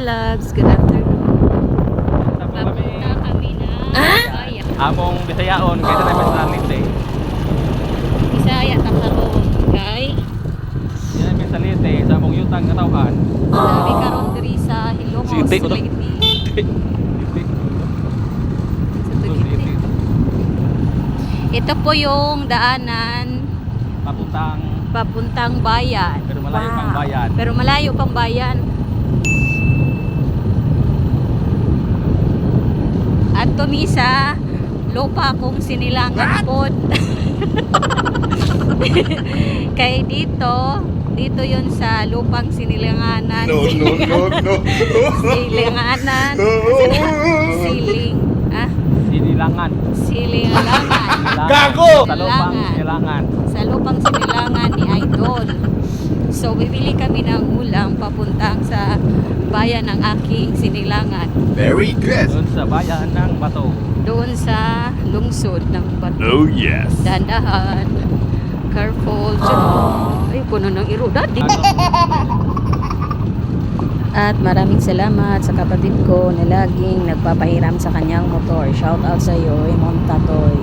loves, good afternoon. Papunta kami na among Bisayaon kaya namin sa Lite. Bisaya takaron kay Yan namin sa Lite sa among yutang nga tawhan. sabi karon diri sa Hilongos, Lite, Leyte. Lite. Sa Leyte. Ito po yung daanan papuntang bayan. Pero malayo pang bayan. Pero malayo pang bayan. At tumisa lupa kong sinilangan pod. Kay dito yun sa lupang sinilanganan. No. Silinganan. Siling. Ah? Sinilangan. Silingangan. Gago! Sa lupang sinilangan. Sa lupang sinilangan ni Idol. So, bibili kami ng ulam papuntang sa bayan ng aking sinilangan. Very good. Doon sa bayan ng Bato. Doon sa lungsod ng Bato. Oh yes. Dandahan. Careful. Ay, puno ng iro. Dati. At maraming salamat sa kapatid ko na laging nagpapahiram sa kanyang motor. Shout out sa iyo, Imon Tatoy.